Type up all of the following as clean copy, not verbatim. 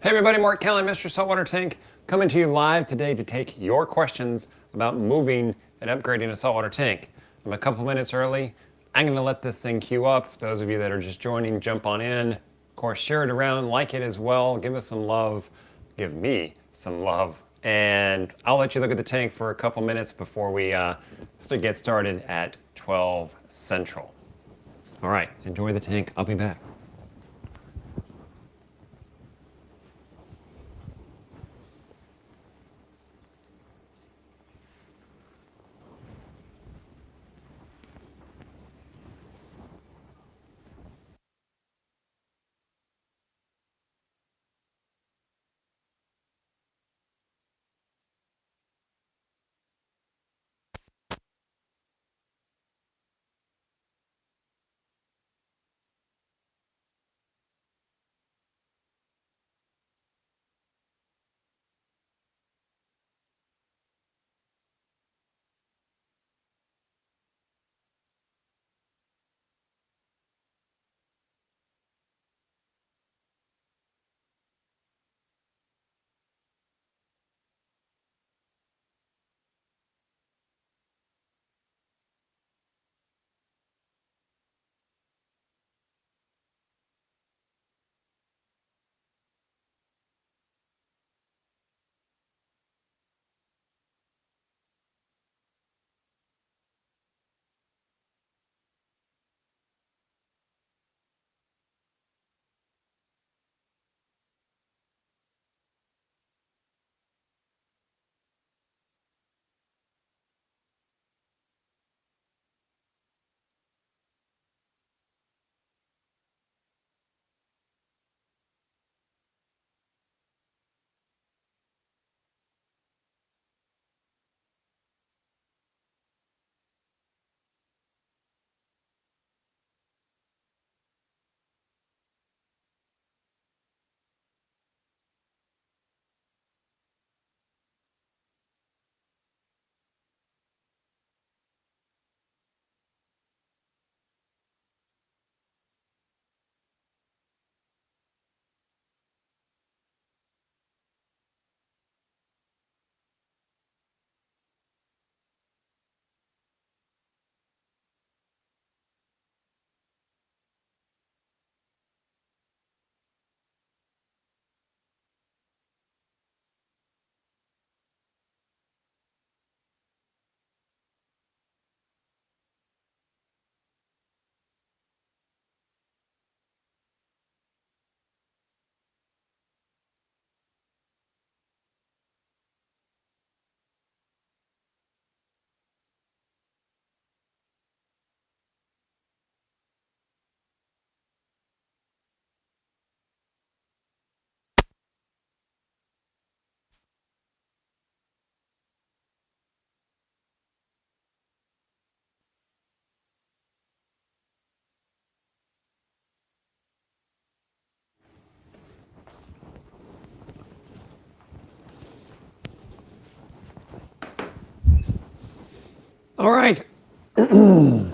Hey everybody, Mark Kelly, Mr. Saltwater Tank, coming to you live today to take your questions about moving and upgrading a saltwater tank. I'm a couple minutes early. I'm going to let this thing queue up. Those of you that are just joining, jump on in. Of course, share it around, like it as well, give us some love, give me some love. And I'll let you look at the tank for a couple minutes before we get started at 12 Central. All right, enjoy the tank. I'll be back. All right, I'm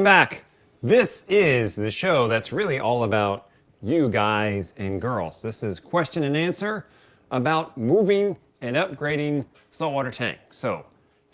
back. This is the show that's really all about you guys and girls. This is question and answer about moving and upgrading saltwater tank. So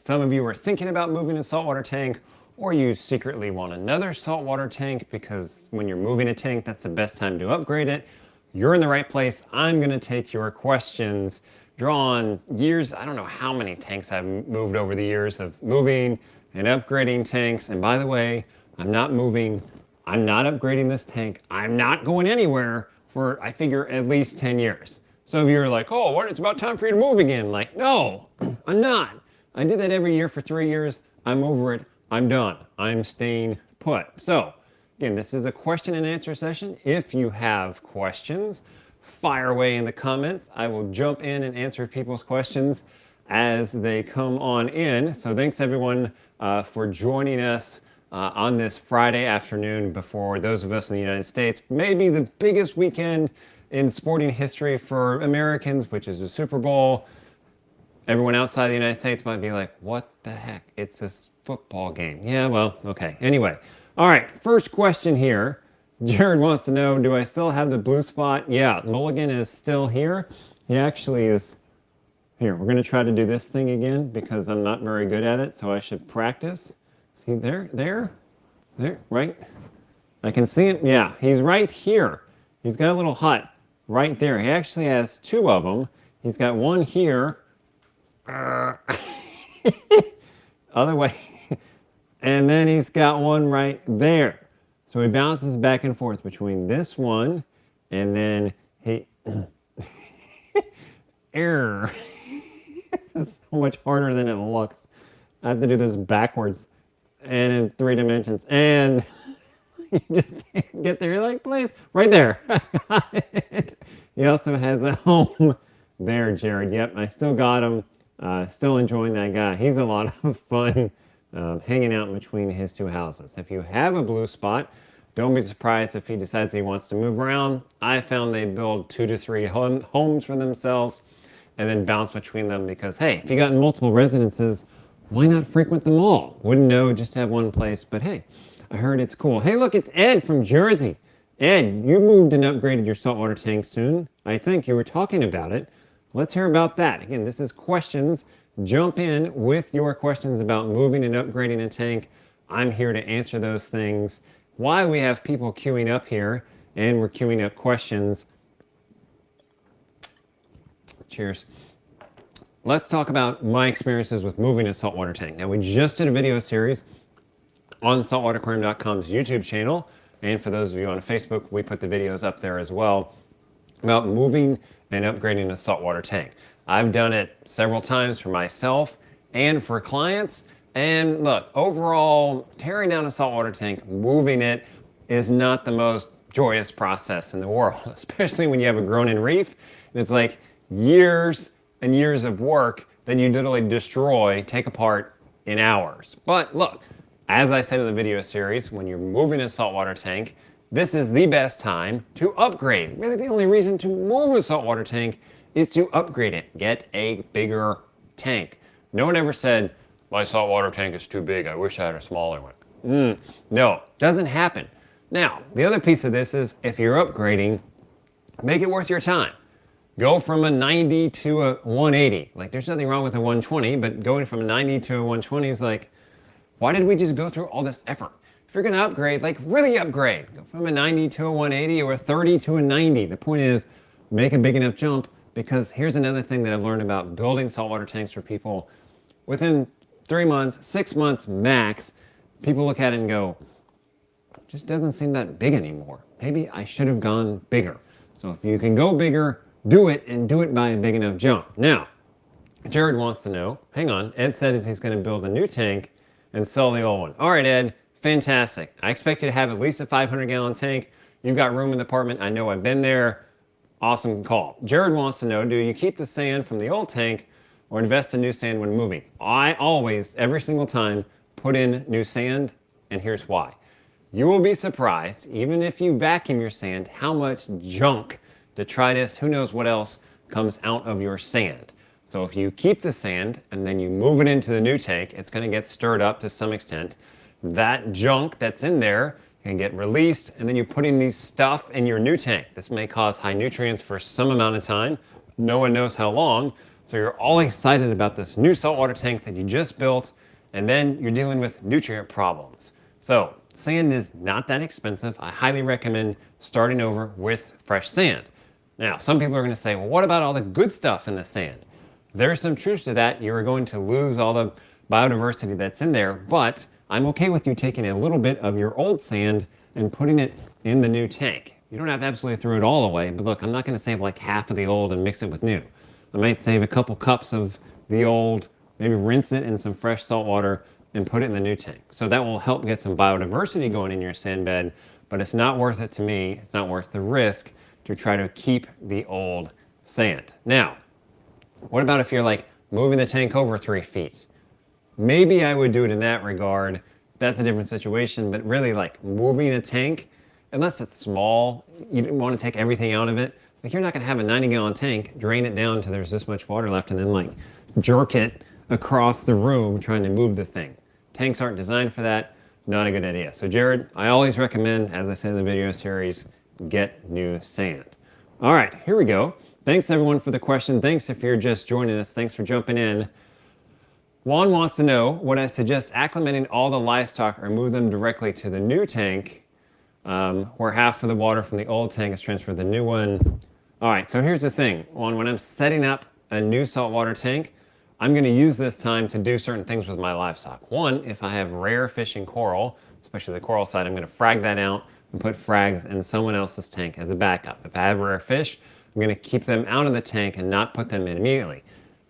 some of you are thinking about moving a saltwater tank, or you secretly want another saltwater tank because when you're moving a tank, that's the best time to upgrade it. You're in the right place. I'm going to take your questions. Drawn years, I don't know how many tanks I've moved over the years of moving and upgrading tanks. And by the way, I'm not moving, I'm not upgrading this tank. I'm not going anywhere for, I figure, at least 10 years. Some of you are like, oh, what? It's about time for you to move again. Like, no, I'm not. I did that every year for 3 years. I'm over it. I'm done. I'm staying put. So again, this is a question and answer session. If you have questions, fire away in the comments. I will jump in and answer people's questions as they come on in. So thanks everyone for joining us on this Friday afternoon before those of us in the United States, maybe the biggest weekend in sporting history for Americans, which is the Super Bowl. Everyone outside the United States might be like, what the heck? It's a football game. Yeah, well, okay. Anyway, all right, first question here. Jared wants to know, do I still have the blue spot? Yeah, Mulligan is still here. He actually is here. We're going to try to do this thing again because I'm not very good at it, so I should practice. See, there, right? I can see him. Yeah, he's right here. He's got a little hut right there. He actually has two of them. He's got one here. Other way. And then he's got one right there. So he bounces back and forth between this one and then he... Error. This is so much harder than it looks. I have to do this backwards and in 3 dimensions. And you just can't get there. You're like, please, right there. Got it. He also has a home there, Jared. Yep, I still got him. Still enjoying that guy. He's a lot of fun hanging out between his two houses. If you have a blue spot, don't be surprised if he decides he wants to move around. I found they build 2 to 3 homes for themselves and then bounce between them because, hey, if you got multiple residences, why not frequent them all? Wouldn't know, just have one place, but hey, I heard it's cool. Hey, look, it's Ed from Jersey. Ed, you moved and upgraded your saltwater tank soon. I think you were talking about it. Let's hear about that. Again, this is questions. Jump in with your questions about moving and upgrading a tank. I'm here to answer those things. Why we have people queuing up here, and we're queuing up questions. Cheers. Let's talk about my experiences with moving a saltwater tank. Now, we just did a video series on saltwateraquarium.com's YouTube channel, and for those of you on Facebook, we put the videos up there as well about moving and upgrading a saltwater tank. I've done it several times for myself and for clients. And look, overall, tearing down a saltwater tank, moving it is not the most joyous process in the world, especially when you have a grown-in reef. And it's like years and years of work that you literally destroy, take apart in hours. But look, as I said in the video series, when you're moving a saltwater tank, this is the best time to upgrade. Really, the only reason to move a saltwater tank is to upgrade it. Get a bigger tank. No one ever said, my saltwater tank is too big. I wish I had a smaller one. No, doesn't happen. Now, the other piece of this is if you're upgrading, make it worth your time. Go from a 90 to a 180. Like, there's nothing wrong with a 120, but going from a 90 to a 120 is like, why did we just go through all this effort? If you're gonna upgrade, like really upgrade. Go from a 90 to a 180 or a 30 to a 90. The point is, make a big enough jump, because here's another thing that I've learned about building saltwater tanks for people. Within 3 months, 6 months max, people look at it and go, it just doesn't seem that big anymore. Maybe I should have gone bigger. So if you can go bigger, do it, and do it by a big enough jump. Now, Jared wants to know, hang on, Ed said he's gonna build a new tank and sell the old one. All right, Ed, fantastic. I expect you to have at least a 500-gallon tank. You've got room in the apartment. I know, I've been there. Awesome call. Jared wants to know, do you keep the sand from the old tank or invest in new sand when moving? I always, every single time, put in new sand, and here's why. You will be surprised, even if you vacuum your sand, how much junk, detritus, who knows what else, comes out of your sand. So if you keep the sand and then you move it into the new tank, it's going to get stirred up to some extent. That junk that's in there can get released, and then you put in these stuff in your new tank. This may cause high nutrients for some amount of time. No one knows how long. So you're all excited about this new saltwater tank that you just built, and then you're dealing with nutrient problems. So sand is not that expensive. I highly recommend starting over with fresh sand. Now, some people are going to say, well, what about all the good stuff in the sand? There's some truth to that. You're going to lose all the biodiversity that's in there, but I'm okay with you taking a little bit of your old sand and putting it in the new tank. You don't have to absolutely throw it all away, but look, I'm not going to save like half of the old and mix it with new. I might save a couple cups of the old, maybe rinse it in some fresh salt water and put it in the new tank. So that will help get some biodiversity going in your sand bed, but it's not worth it to me. It's not worth the risk to try to keep the old sand. Now, what about if you're like moving the tank over 3 feet? Maybe I would do it in that regard. That's a different situation, but really like moving a tank, unless it's small, you don't want to take everything out of it. Like you're not going to have a 90-gallon tank, drain it down till there's this much water left, and then like jerk it across the room trying to move the thing. Tanks aren't designed for that. not a good idea. So Jared, I always recommend, as I said in the video series, get new sand. All right, here we go. Thanks everyone for the question. Thanks if you're just joining us. Thanks for jumping in. Juan wants to know, would I suggest acclimating all the livestock or move them directly to the new tank where half of the water from the old tank is transferred to the new one? All right, so here's the thing. Juan, when I'm setting up a new saltwater tank, I'm going to use this time to do certain things with my livestock. One, if I have rare fish and coral, especially the coral side, I'm going to frag that out and put frags in someone else's tank as a backup. If I have rare fish, I'm going to keep them out of the tank and not put them in immediately.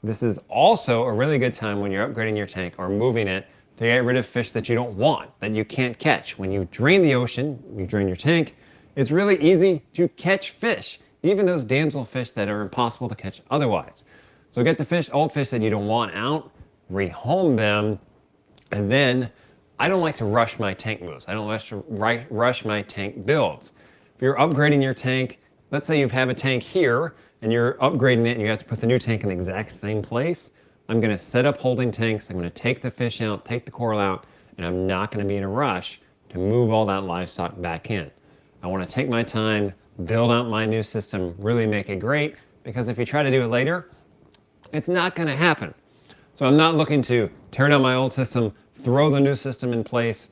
This is also a really good time when you're upgrading your tank or moving it to get rid of fish that you don't want, that you can't catch. When you drain the ocean, you drain your tank, it's really easy to catch fish, even those damselfish that are impossible to catch otherwise. So get the fish, old fish that you don't want out, rehome them, and then I don't like to rush my tank moves. I don't like to rush my tank builds. If you're upgrading your tank, let's say you have a tank here and you're upgrading it and you have to put the new tank in the exact same place, I'm going to set up holding tanks. I'm going to take the fish out, take the coral out, and I'm not going to be in a rush to move all that livestock back in. I want to take my time, build out my new system, really make it great, because if you try to do it later, it's not going to happen. So I'm not looking to tear down my old system, throw the new system in place,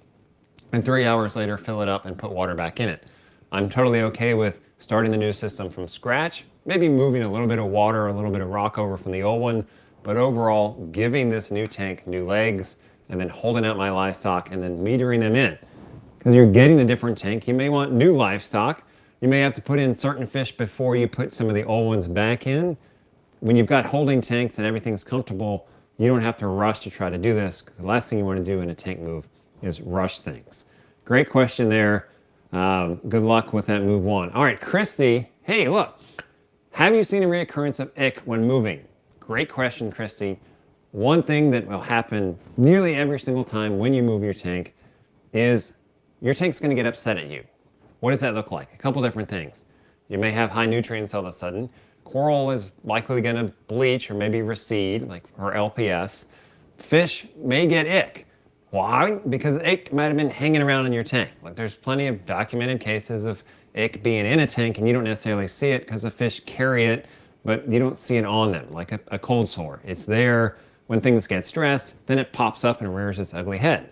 and 3 hours later fill it up and put water back in it. I'm totally okay with starting the new system from scratch, maybe moving a little bit of water, a little bit of rock over from the old one, but overall giving this new tank new legs and then holding out my livestock and then metering them in. Because you're getting a different tank, you may want new livestock. You may have to put in certain fish before you put some of the old ones back in. When you've got holding tanks and everything's comfortable, you don't have to rush to try to do this, because the last thing you want to do in a tank move is rush things. Great question there. Good luck with that move one. All right, Christy, hey, look, have you seen a reoccurrence of ick when moving? Great question, Christy. One thing that will happen nearly every single time when you move your tank is your tank's going to get upset at you. What does that look like? A couple different things. You may have high nutrients all of a sudden. Coral is likely going to bleach or maybe recede, like or LPS. Fish may get ick. Why? Because ick might have been hanging around in your tank. Like there's plenty of documented cases of ick being in a tank and you don't necessarily see it because the fish carry it, but you don't see it on them, like a cold sore. It's there when things get stressed, then it pops up and rears its ugly head.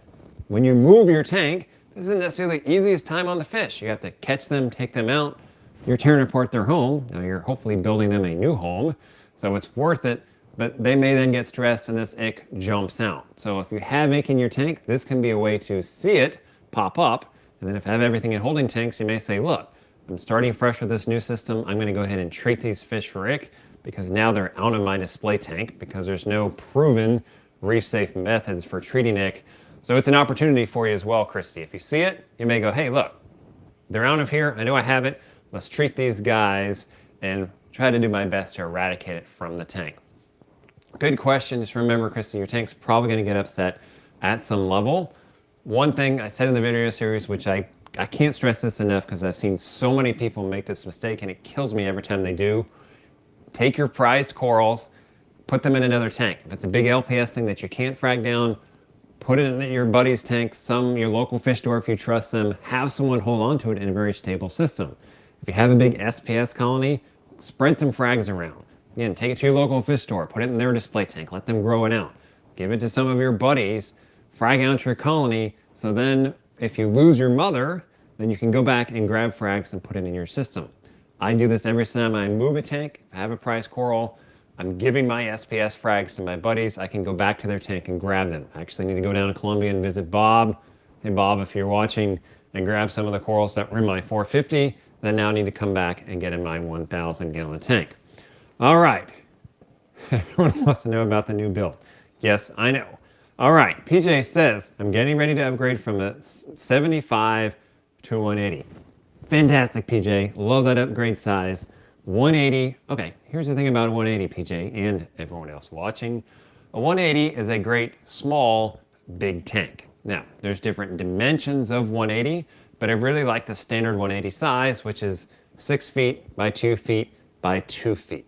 When you move your tank, this isn't necessarily the easiest time on the fish. You have to catch them, take them out. You're tearing apart their home. Now you're hopefully building them a new home, so it's worth it, but they may then get stressed and this ick jumps out. So if you have ick in your tank, this can be a way to see it pop up. And then if you have everything in holding tanks, you may say, look, I'm starting fresh with this new system. I'm going to go ahead and treat these fish for ick because now they're out of my display tank because there's no proven reef-safe methods for treating ick. So it's an opportunity for you as well, Christy. If you see it, you may go, hey, look, they're out of here. I know I have it. Let's treat these guys and try to do my best to eradicate it from the tank. Good question. Just remember, Christy, your tank's probably going to get upset at some level. One thing I said in the video series, which I can't stress this enough because I've seen so many people make this mistake and it kills me every time they do. Take your prized corals, put them in another tank. If it's a big LPS thing that you can't frag down, put it in your buddy's tank, your local fish store if you trust them. Have someone hold on to it in a very stable system. If you have a big SPS colony, spread some frags around. Again, take it to your local fish store, put it in their display tank, let them grow it out. Give it to some of your buddies, frag out your colony, so then if you lose your mother, then you can go back and grab frags and put it in your system. I do this every time I move a tank. If I have a prize coral, I'm giving my SPS frags to my buddies. I can go back to their tank and grab them. I actually need to go down to Colombia and visit Bob. Hey Bob, if you're watching, and grab some of the corals that were in my 450, then now I need to come back and get in my 1,000 gallon tank. All right. Everyone wants to know about the new build. Yes, I know. All right, PJ says, I'm getting ready to upgrade from a 75 to 180. Fantastic, PJ. Love that upgrade size. 180. Okay, here's the thing about a 180, PJ, and everyone else watching. A 180 is a great, small, big tank. Now, there's different dimensions of 180, but I really like the standard 180 size, which is 6 feet by 2 feet by 2 feet.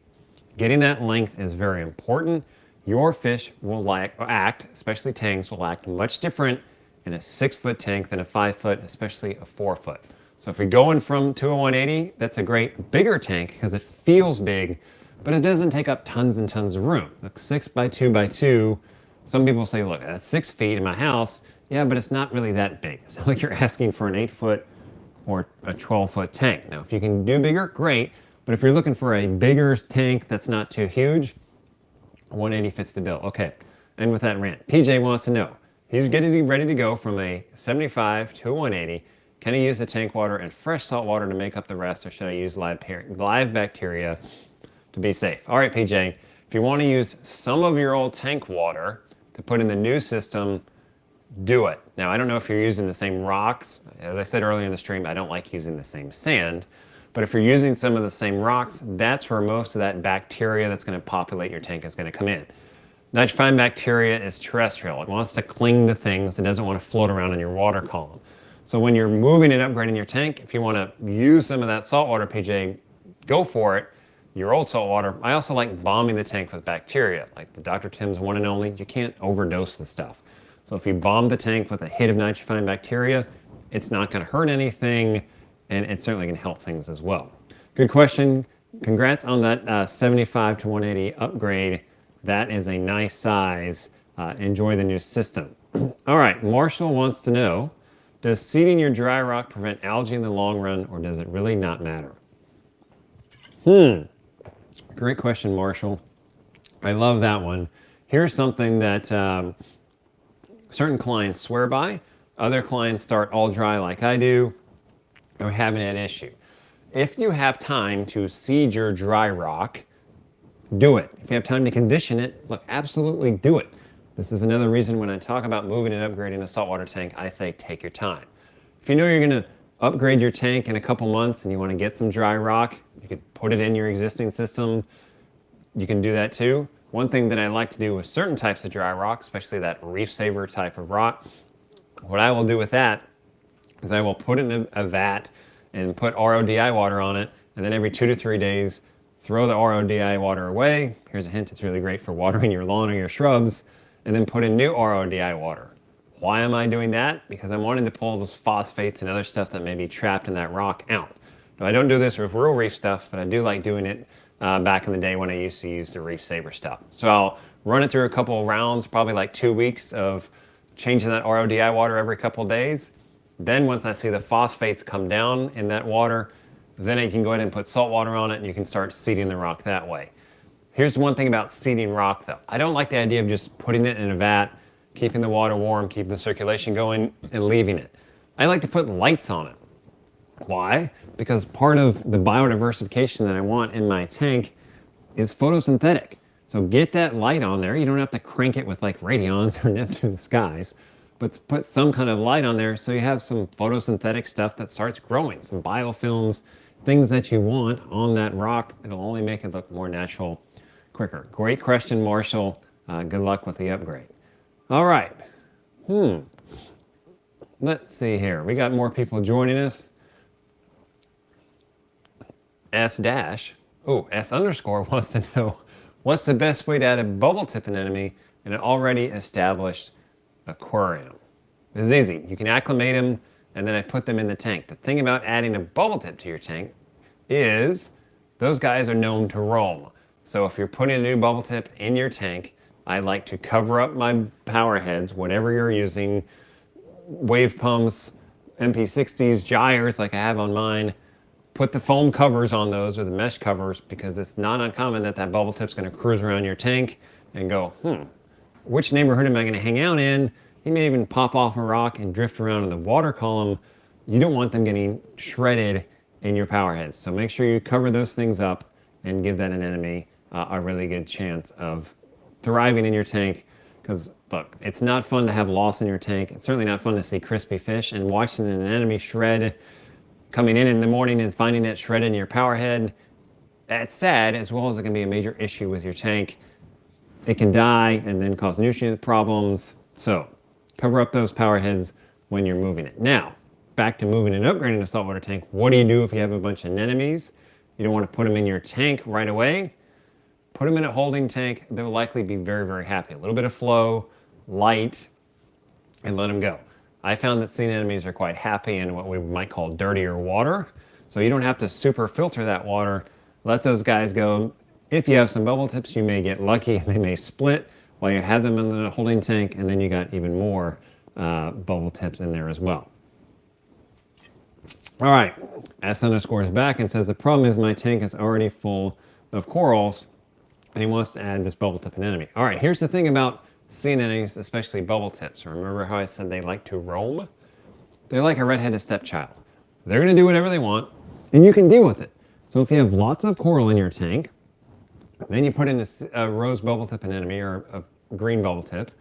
Getting that length is very important. Your fish will act, especially tangs, will act much different in a 6-foot tank than a 5-foot, especially a 4-foot. So if you're going from to a 180, that's a great bigger tank because it feels big, but it doesn't take up tons and tons of room. Like 6 by 2 by 2, some people say, look, that's 6 feet in my house. Yeah, but it's not really that big. It's not like you're asking for an 8-foot or a 12-foot tank. Now, if you can do bigger, great. But if you're looking for a bigger tank that's not too huge, 180 fits the bill. Okay, and with that rant, PJ wants to know, he's getting ready to go from a 75 to a 180. Can I use the tank water and fresh salt water to make up the rest, or should I use live bacteria to be safe? All right, PJ, if you want to use some of your old tank water to put in the new system, do it. Now, I don't know if you're using the same rocks. As I said earlier in the stream, I don't like using the same sand. But if you're using some of the same rocks, that's where most of that bacteria that's going to populate your tank is going to come in. Nitrophine bacteria is terrestrial. It wants to cling to things. It doesn't want to float around in your water column. So when you're moving and upgrading your tank, if you want to use some of that salt water, PJ, go for it. Your old salt water. I also like bombing the tank with bacteria, like the Dr. Tim's one and only. You can't overdose the stuff. So if you bomb the tank with a hit of nitrophine bacteria, it's not going to hurt anything, and it's certainly going to help things as well. Good question. Congrats on that 75 to 180 upgrade. That is a nice size. Enjoy the new system. All right, Marshall wants to know, does seeding your dry rock prevent algae in the long run, or does it really not matter? Great question, Marshall. I love that one. Here's something that certain clients swear by. Other clients start all dry like I do, or haven't had an issue. If you have time to seed your dry rock, do it. If you have time to condition it, look, absolutely do it. This is another reason when I talk about moving and upgrading a saltwater tank, I say take your time. If you know you're going to upgrade your tank in a couple months and you want to get some dry rock, you could put it in your existing system. You can do that too. One thing that I like to do with certain types of dry rock, especially that reef saver type of rock, what I will do with that is I will put it in a vat and put RODI water on it, and then every 2 to 3 days, throw the RODI water away. Here's a hint, it's really great for watering your lawn or your shrubs, and then put in new RODI water. Why am I doing that? Because I'm wanting to pull those phosphates and other stuff that may be trapped in that rock out. Now, I don't do this with real reef stuff, but I do like doing it back in the day when I used to use the reef saver stuff. So I'll run it through a couple of rounds, probably like 2 weeks of changing that RODI water every couple of days. Then once I see the phosphates come down in that water, then I can go ahead and put salt water on it and you can start seeding the rock that way. Here's one thing about seeding rock though. I don't like the idea of just putting it in a vat, keeping the water warm, keeping the circulation going, and leaving it. I like to put lights on it. Why? Because part of the biodiversification that I want in my tank is photosynthetic. So get that light on there. You don't have to crank it with like Radions or Neptune skies, but put some kind of light on there so you have some photosynthetic stuff that starts growing, some biofilms, things that you want on that rock. It'll only make it look more natural quicker. Great question, Marshall. Good luck with the upgrade. All right. Let's see here. We got more people joining us. S underscore wants to know, what's the best way to add a bubble tip anemone in an already established aquarium? This is easy. You can acclimate them and then I put them in the tank. The thing about adding a bubble tip to your tank is those guys are known to roam. So if you're putting a new bubble tip in your tank, I like to cover up my power heads, whatever you're using, wave pumps, MP60s, gyres like I have on mine. Put the foam covers on those or the mesh covers because it's not uncommon that that bubble tip's going to cruise around your tank and go, which neighborhood am I going to hang out in? He may even pop off a rock and drift around in the water column. You don't want them getting shredded in your power heads. So make sure you cover those things up and give that anemone a really good chance of thriving in your tank. Because look, it's not fun to have loss in your tank. It's certainly not fun to see crispy fish, and watching an anemone shred, coming in the morning and finding it shredded in your power head, that's sad, as well as it can be a major issue with your tank. It can die and then cause nutrient problems. So cover up those power heads when you're moving it. Now, back to moving and upgrading a saltwater tank. What do you do if you have a bunch of anemones? You don't want to put them in your tank right away. Put them in a holding tank. They'll likely be very, very happy. A little bit of flow, light, and let them go. I found that sea anemones are quite happy in what we might call dirtier water. So you don't have to super filter that water. Let those guys go. If you have some bubble tips, you may get lucky and they may split while you have them in the holding tank, and then you got even more bubble tips in there as well. All right, S_ is back and says the problem is my tank is already full of corals and he wants to add this bubble tip anemone. All right, here's the thing about sea anemones, especially bubble tips. Remember how I said they like to roam? They're like a redheaded stepchild. They're going to do whatever they want, and you can deal with it. So if you have lots of coral in your tank, then you put in a rose bubble tip anemone or a green bubble tip,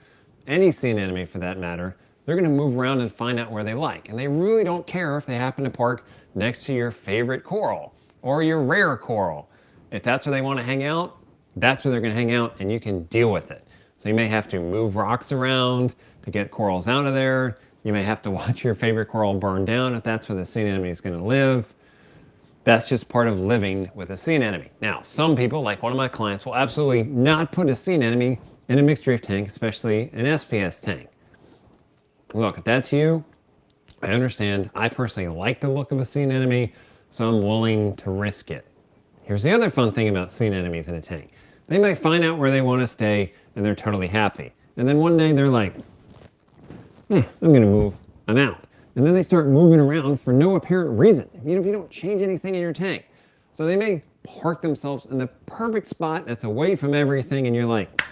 any sea anemone for that matter, they're going to move around and find out where they like. And they really don't care if they happen to park next to your favorite coral or your rare coral. If that's where they want to hang out, that's where they're going to hang out, and you can deal with it. So you may have to move rocks around to get corals out of there. You may have to watch your favorite coral burn down if that's where the sea anemone is going to live. That's just part of living with a sea anemone. Now, some people, like one of my clients, will absolutely not put a sea anemone in a mixed reef tank, especially an SPS tank. Look, if that's you, I understand. I personally like the look of a sea anemone, so I'm willing to risk it. Here's the other fun thing about sea anemones in a tank. They might find out where they want to stay, and they're totally happy. And then one day they're like, I'm going to move. I'm out. And then they start moving around for no apparent reason, even if you don't change anything in your tank. So they may park themselves in the perfect spot that's away from everything, and you're like,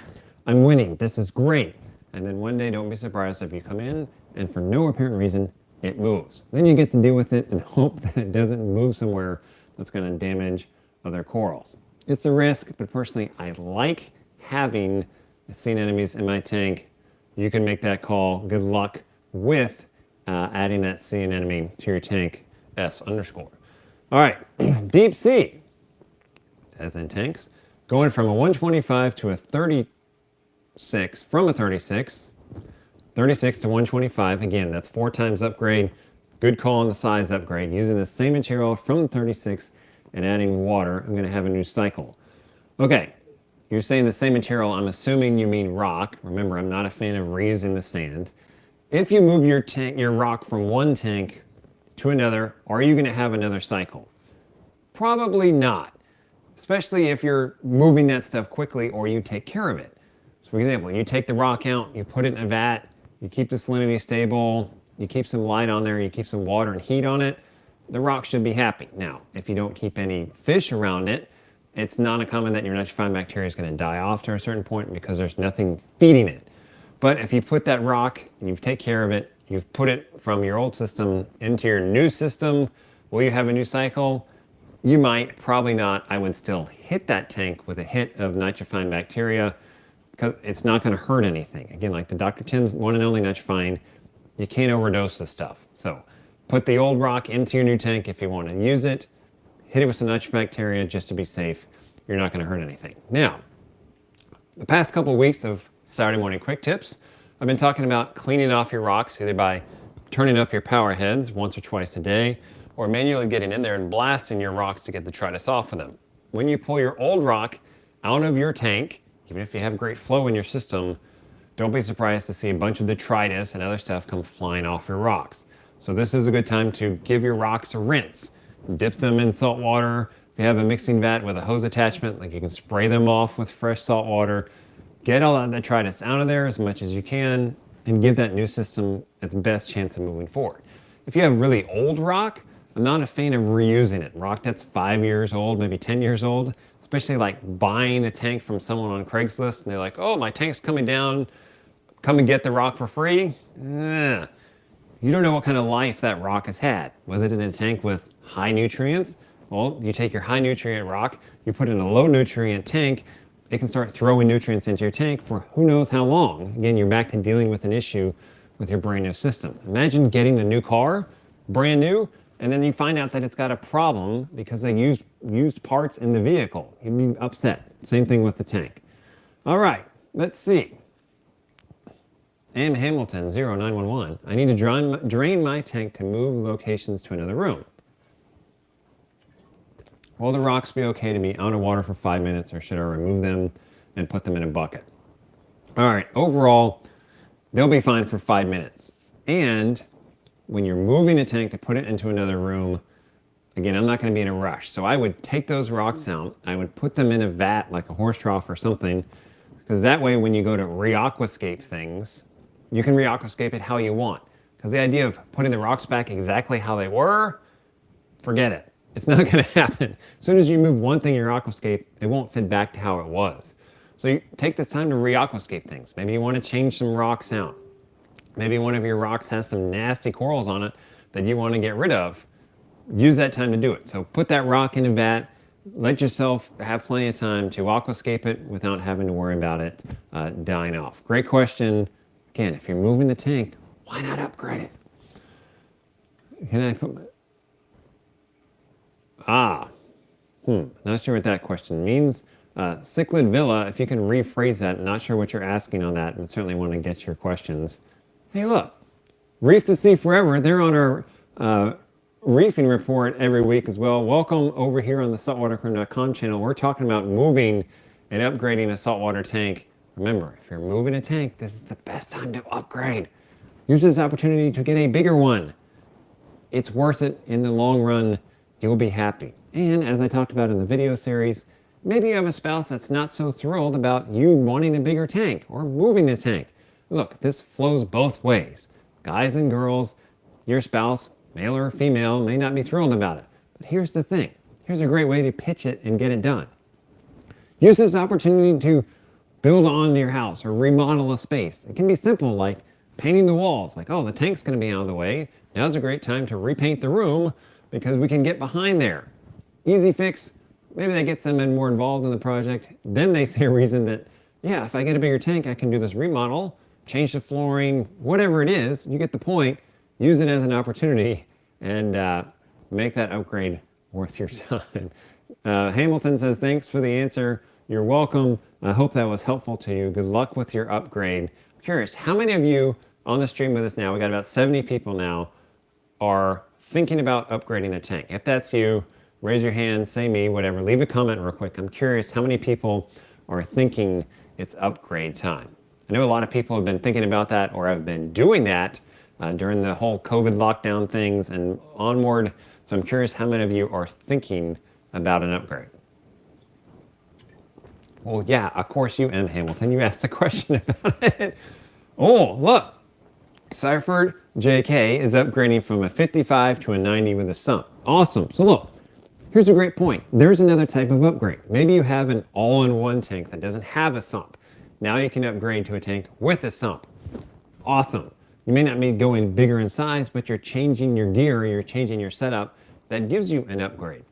I'm winning. This is great. And then one day, don't be surprised if you come in, and for no apparent reason, it moves. Then you get to deal with it and hope that it doesn't move somewhere that's going to damage other corals. It's a risk, but personally, I like having sea anemones in my tank. You can make that call. Good luck with adding that sea anemone to your tank, S_. All right, deep sea, as in tanks, going from a 125 to a 36, from a 36 to 125. Again, that's 4 times upgrade. Good call on the size upgrade. Using the same material from the 36 and adding water, I'm going to have a new cycle. Okay, you're saying the same material. I'm assuming you mean rock. Remember, I'm not a fan of reusing the sand. If you move your rock from one tank to another, are you going to have another cycle? Probably not, especially if you're moving that stuff quickly or you take care of it. So for example, you take the rock out, you put it in a vat, you keep the salinity stable, you keep some light on there, you keep some water and heat on it, the rock should be happy. Now, if you don't keep any fish around it, it's not uncommon that your nitrifying bacteria is going to die off to a certain point because there's nothing feeding it. But if you put that rock and you take care of it, you've put it from your old system into your new system, will you have a new cycle? You might, probably not. I would still hit that tank with a hit of nitrifying bacteria because it's not going to hurt anything. Again, like the Dr. Tim's one and only nitrifying, you can't overdose this stuff. So put the old rock into your new tank if you want to use it. Hit it with some nitrobacteria just to be safe. You're not going to hurt anything. Now, the past couple of weeks of Saturday Morning Quick Tips, I've been talking about cleaning off your rocks either by turning up your power heads once or twice a day or manually getting in there and blasting your rocks to get the detritus off of them. When you pull your old rock out of your tank, even if you have great flow in your system, don't be surprised to see a bunch of detritus and other stuff come flying off your rocks. So this is a good time to give your rocks a rinse. Dip them in salt water. If you have a mixing vat with a hose attachment, like you can spray them off with fresh salt water. Get all that detritus out of there as much as you can and give that new system its best chance of moving forward. If you have really old rock, I'm not a fan of reusing it. Rock that's 5 years old, maybe 10 years old, especially like buying a tank from someone on Craigslist and they're like, oh, my tank's coming down, come and get the rock for free. You don't know what kind of life that rock has had. Was it in a tank with high nutrients? Well, you take your high nutrient rock, you put it in a low nutrient tank, it can start throwing nutrients into your tank for who knows how long. Again, you're back to dealing with an issue with your brand new system. Imagine getting a new car, brand new, and then you find out that it's got a problem because they used parts in the vehicle. You'd be upset. Same thing with the tank. All right, let's see. M. Hamilton 0911. I need to drain my tank to move locations to another room. Will the rocks be okay to be out of water for 5 minutes or should I remove them and put them in a bucket? All right, overall, they'll be fine for 5 minutes. And when you're moving a tank to put it into another room, again, I'm not going to be in a rush. So I would take those rocks out. I would put them in a vat, like a horse trough or something, because that way when you go to re-aquascape things, you can re-aquascape it how you want. Because the idea of putting the rocks back exactly how they were, forget it. It's not going to happen. As soon as you move one thing in your aquascape, it won't fit back to how it was. So you take this time to re-aquascape things. Maybe you want to change some rocks out. Maybe one of your rocks has some nasty corals on it that you want to get rid of. Use that time to do it. So put that rock in a vat, let yourself have plenty of time to aquascape it without having to worry about it dying off. Great question. Again, if you're moving the tank, why not upgrade it? Can I put my... Not sure what that question means. Cichlid Villa, if you can rephrase that, not sure what you're asking on that, but certainly want to get your questions. Hey, look, Reef to Sea Forever, they're on our reefing report every week as well. Welcome over here on the saltwateraquarium.com channel. We're talking about moving and upgrading a saltwater tank. Remember, if you're moving a tank, this is the best time to upgrade. Use this opportunity to get a bigger one. It's worth it in the long run. You'll be happy. And as I talked about in the video series, maybe you have a spouse that's not so thrilled about you wanting a bigger tank or moving the tank. Look, this flows both ways. Guys and girls, your spouse, male or female, may not be thrilled about it. But here's the thing. Here's a great way to pitch it and get it done. Use this opportunity to build on your house or remodel a space. It can be simple, like painting the walls. Like, oh, the tank's going to be out of the way. Now's a great time to repaint the room because we can get behind there. Easy fix. Maybe that gets them more involved in the project. Then they see a reason that, yeah, if I get a bigger tank, I can do this remodel, change the flooring, whatever it is. You get the point. Use it as an opportunity and make that upgrade worth your time. Hamilton says, thanks for the answer. You're welcome. I hope that was helpful to you. Good luck with your upgrade. I'm curious, how many of you on the stream with us now, we got about 70 people now, are thinking about upgrading their tank? If that's you, raise your hand, say me, whatever. Leave a comment real quick. I'm curious how many people are thinking it's upgrade time. I know a lot of people have been thinking about that or have been doing that during the whole COVID lockdown things and onward. So I'm curious how many of you are thinking about an upgrade. Well, yeah, of course you am, Hamilton. You asked a question about it. Oh, look. Cypher JK is upgrading from a 55 to a 90 with a sump. Awesome. So look, here's a great point. There's another type of upgrade. Maybe you have an all-in-one tank that doesn't have a sump. Now you can upgrade to a tank with a sump. Awesome. You may not be going bigger in size, but you're changing your gear, you're changing your setup. That gives you an upgrade.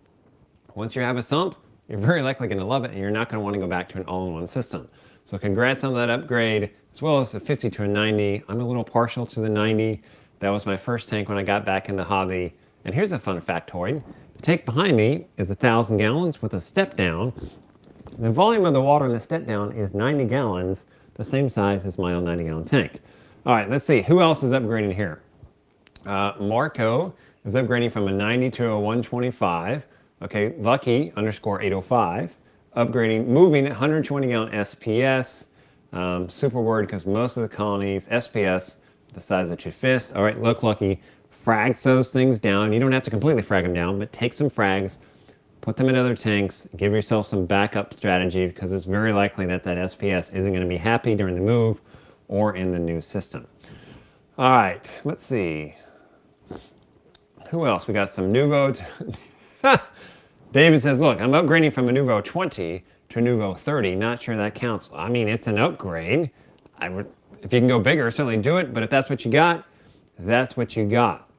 Once you have a sump, you're very likely going to love it and you're not going to want to go back to an all-in-one system. So congrats on that upgrade, as well as the 50 to a 90. I'm a little partial to the 90. That was my first tank when I got back in the hobby. And here's a fun factoid. The tank behind me is 1,000 gallons with a step down. The volume of the water in the step down is 90 gallons, the same size as my own 90-gallon tank. All right, let's see. Who else is upgrading here? Marco is upgrading from a 90 to a 125. Okay, Lucky _ 805. Upgrading, moving 120-gallon SPS. Super word because most of the colonies, SPS, the size of your fist. All right, look, Lucky, frags those things down. You don't have to completely frag them down, but take some frags, put them in other tanks, give yourself some backup strategy because it's very likely that that SPS isn't going to be happy during the move or in the new system. All right, let's see. Who else? We got some Nuvo. David says, look, I'm upgrading from a Nuvo 20 to a Nuvo 30. Not sure that counts. I mean, it's an upgrade. If you can go bigger, certainly do it. But if that's what you got, that's what you got.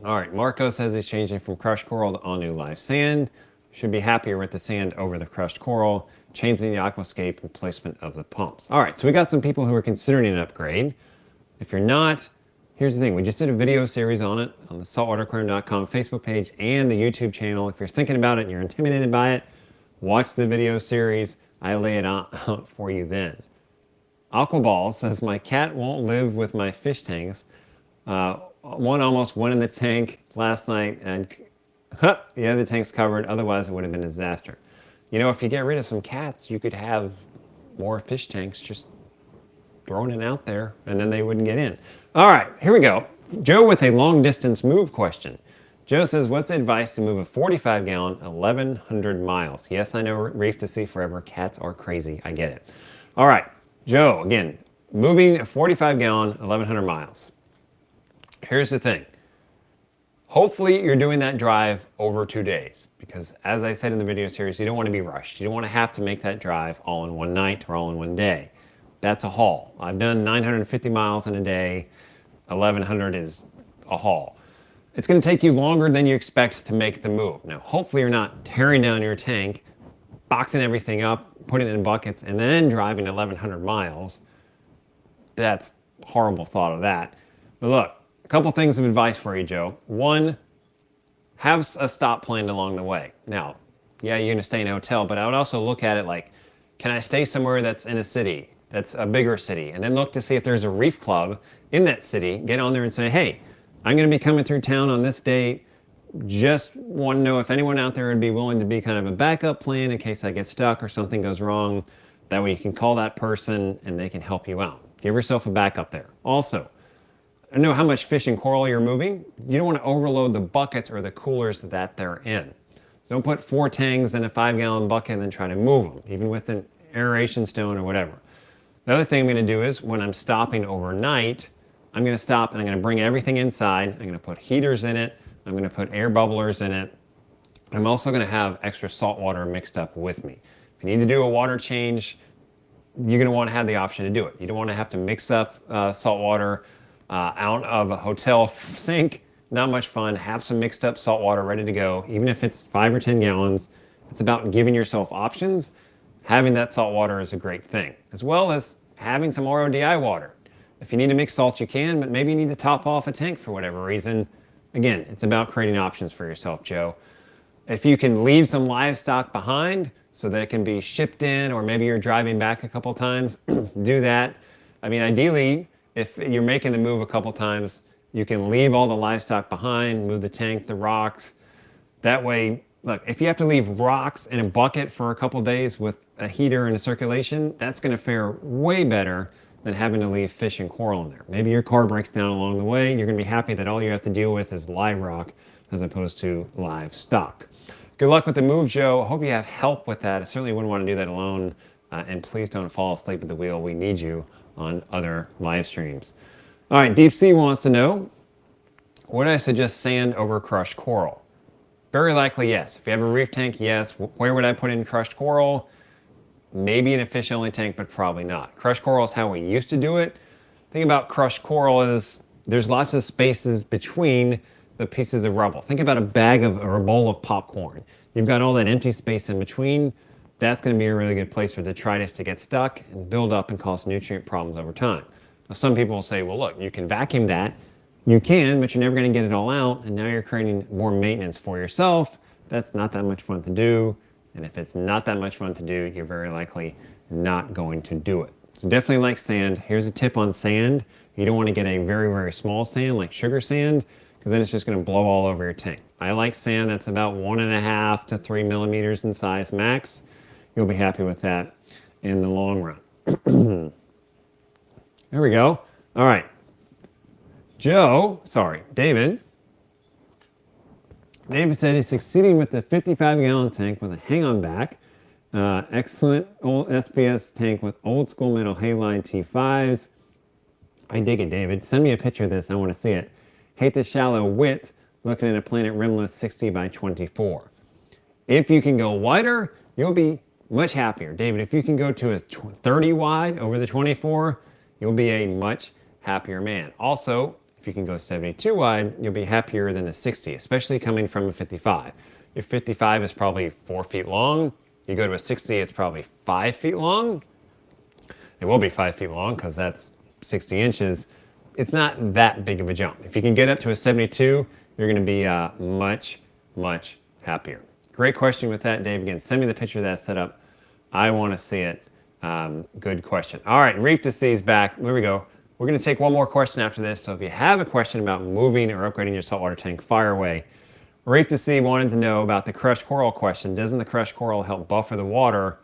All right, Marco says he's changing from crushed coral to all new live sand. Should be happier with the sand over the crushed coral. Changing the aquascape and placement of the pumps. All right, so we got some people who are considering an upgrade. If you're not, here's the thing. We just did a video series on it on the saltwateraquarium.com Facebook page and the YouTube channel. If you're thinking about it and you're intimidated by it, watch the video series. I lay it out for you then. Aquaball says, my cat won't live with my fish tanks. One almost went in the tank last night and the other tank's covered. Otherwise, it would have been a disaster. You know, if you get rid of some cats, you could have more fish tanks just throwing it out there, and then they wouldn't get in. All right, here we go. Joe with a long distance move question. Joe says, what's the advice to move a 45 gallon 1,100 miles? Yes, I know, reef to sea forever. Cats are crazy. I get it. All right, Joe, again, moving a 45 gallon 1,100 miles. Here's the thing. Hopefully you're doing that drive over 2 days because as I said in the video series, you don't want to be rushed. You don't want to have to make that drive all in one night or all in one day. That's a haul. I've done 950 miles in a day. 1,100 is a haul. It's going to take you longer than you expect to make the move. Now, hopefully you're not tearing down your tank, boxing everything up, putting it in buckets, and then driving 1,100 miles. That's a horrible thought of that. But look, a couple things of advice for you, Joe. One, have a stop planned along the way. Now, yeah, you're going to stay in a hotel, but I would also look at it like, can I stay somewhere that's in a city, that's a bigger city? And then look to see if there's a reef club in that city. Get on there and say, hey, I'm going to be coming through town on this date. Just want to know if anyone out there would be willing to be kind of a backup plan in case I get stuck or something goes wrong. That way you can call that person and they can help you out. Give yourself a backup there. Also, I know how much fish and coral you're moving. You don't want to overload the buckets or the coolers that they're in. So don't put 4 tangs in a 5-gallon bucket and then try to move them, even with an aeration stone or whatever. The other thing I'm going to do is when I'm stopping overnight, I'm going to stop and I'm going to bring everything inside. I'm going to put heaters in it. I'm going to put air bubblers in it. I'm also going to have extra salt water mixed up with me. If you need to do a water change, you're going to want to have the option to do it. You don't want to have to mix up salt water out of a hotel sink. Not much fun. Have some mixed up salt water ready to go. Even if it's 5 or 10 gallons, it's about giving yourself options. Having that salt water is a great thing, as well as having some RODI water. If you need to mix salt, you can, but maybe you need to top off a tank for whatever reason. Again, it's about creating options for yourself, Joe. If you can leave some livestock behind so that it can be shipped in, or maybe you're driving back a couple times, do that. I mean, ideally, if you're making the move a couple times, you can leave all the livestock behind, move the tank, the rocks. That way, look, if you have to leave rocks in a bucket for a couple days with a heater and a circulation, that's going to fare way better than having to leave fish and coral in there. Maybe your car breaks down along the way. You're going to be happy that all you have to deal with is live rock as opposed to live stock. Good luck with the move, Joe. I hope you have help with that. I certainly wouldn't want to do that alone. And please don't fall asleep at the wheel. We need you on other live streams. All right, Deep Sea wants to know, would I suggest sand over crushed coral? Very likely, yes. If you have a reef tank, yes. Where would I put in crushed coral? Maybe in a fish-only tank, but probably not. Crushed coral is how we used to do it. The thing about crushed coral is there's lots of spaces between the pieces of rubble. Think about a bag of or a bowl of popcorn. You've got all that empty space in between. That's going to be a really good place for detritus to get stuck and build up and cause nutrient problems over time. Now, some people will say, well, look, you can vacuum that. You can, but you're never going to get it all out, and now you're creating more maintenance for yourself. That's not that much fun to do, and if it's not that much fun to do, you're very likely not going to do it. So definitely like sand. Here's a tip on sand. You don't want to get a very, very small sand like sugar sand, because then it's just going to blow all over your tank. I like sand that's about 1.5 to 3 millimeters in size max. You'll be happy with that in the long run. There we go. All right. David said he's succeeding with the 55-gallon tank with a hang-on back. Excellent old SPS tank with old school metal halide T5s. I dig it, David. Send me a picture of this. I want to see it. Hate the shallow width. Looking at a Planet Rimless 60 by 24. If you can go wider, you'll be much happier. David, if you can go to a 30 wide over the 24, you'll be a much happier man. Also, if you can go 72 wide, you'll be happier than the 60, especially coming from a 55. Your 55 is probably 4 feet long. You go to a 60, it's probably 5 feet long. It will be 5 feet long because that's 60 inches. It's not that big of a jump. If you can get up to a 72, you're going to be much, much happier. Great question with that, Dave. Again, send me the picture of that setup. I want to see it. Good question. All right, Reef to Sea is back. Here we go. We're going to take one more question after this. So if you have a question about moving or upgrading your saltwater tank, fire away. Reef to Sea wanted to know about the crushed coral question. Doesn't the crushed coral help buffer the water?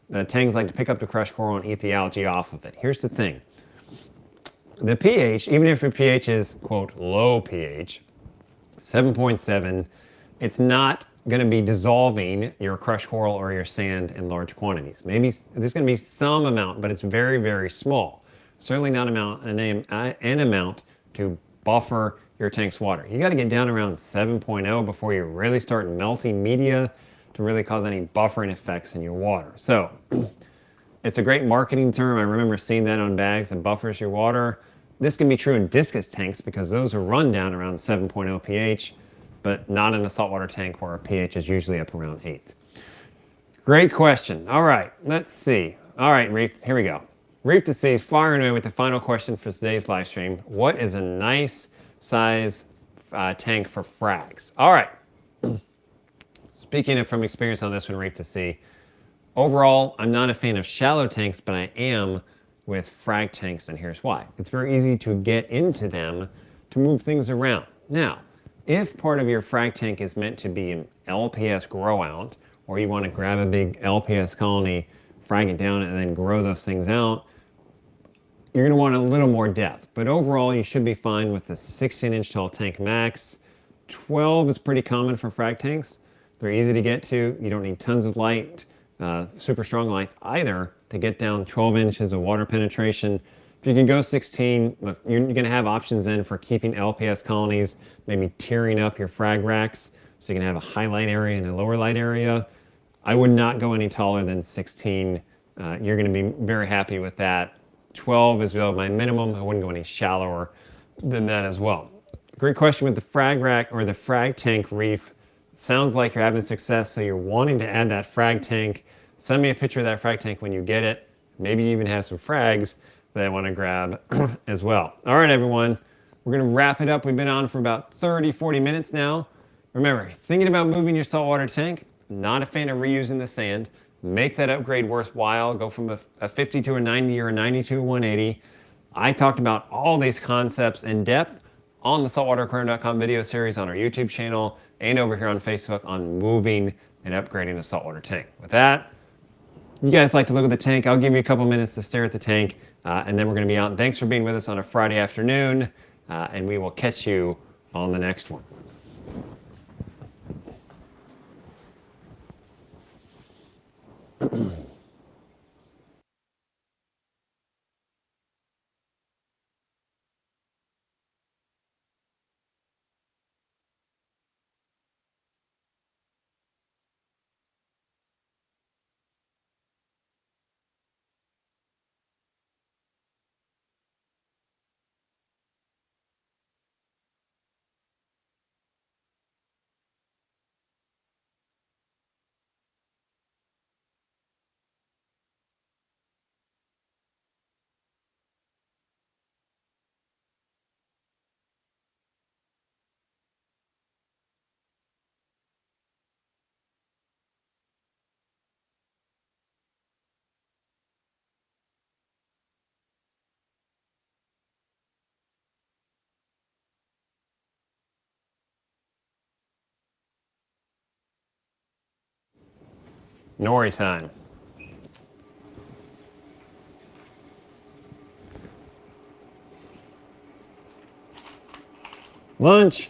The tangs like to pick up the crushed coral and eat the algae off of it. Here's the thing. The pH, even if your pH is, quote, low pH, 7.7, it's not going to be dissolving your crushed coral or your sand in large quantities. Maybe there's going to be some amount, but it's very, very small. Certainly not an amount to buffer your tank's water. You got to get down around 7.0 before you really start melting media to really cause any buffering effects in your water. So it's a great marketing term. I remember seeing that on bags that buffers your water. This can be true in discus tanks because those are run down around 7.0 pH, but not in a saltwater tank where our pH is usually up around 8. Great question. All right, let's see. All right, Reef, here we go. Reef to Sea is firing away with the final question for today's live stream. What is a nice size tank for frags? All right. Speaking of from experience on this one, Reef to Sea, overall, I'm not a fan of shallow tanks, but I am with frag tanks, and here's why. It's very easy to get into them to move things around. Now, if part of your frag tank is meant to be an LPS grow out, or you want to grab a big LPS colony, frag it down, and then grow those things out, you're going to want a little more depth. But overall, you should be fine with the 16-inch tall tank max. 12 is pretty common for frag tanks. They're easy to get to. You don't need tons of light, super strong lights either to get down 12 inches of water penetration. If you can go 16, look, you're going to have options then for keeping LPS colonies, maybe tiering up your frag racks so you can have a high light area and a lower light area. I would not go any taller than 16. You're going to be very happy with that. 12 is my minimum. I wouldn't go any shallower than that as well. Great question with the frag rack or the frag tank, Reef. It sounds like you're having success, so you're wanting to add that frag tank. Send me a picture of that frag tank when you get it. Maybe you even have some frags that I want to grab as well. All right, everyone. We're going to wrap it up. We've been on for about 30, 40 minutes now. Remember, thinking about moving your saltwater tank, not a fan of reusing the sand. Make that upgrade worthwhile. Go from a 50 to a 90 or a 90 to a 180. I talked about all these concepts in depth on the saltwateraquarium.com video series on our YouTube channel and over here on Facebook on moving and upgrading a saltwater tank. With that, you guys like to look at the tank. I'll give you a couple minutes to stare at the tank, and then we're going to be out. Thanks for being with us on a Friday afternoon, and we will catch you on the next one. Nori time. Lunch.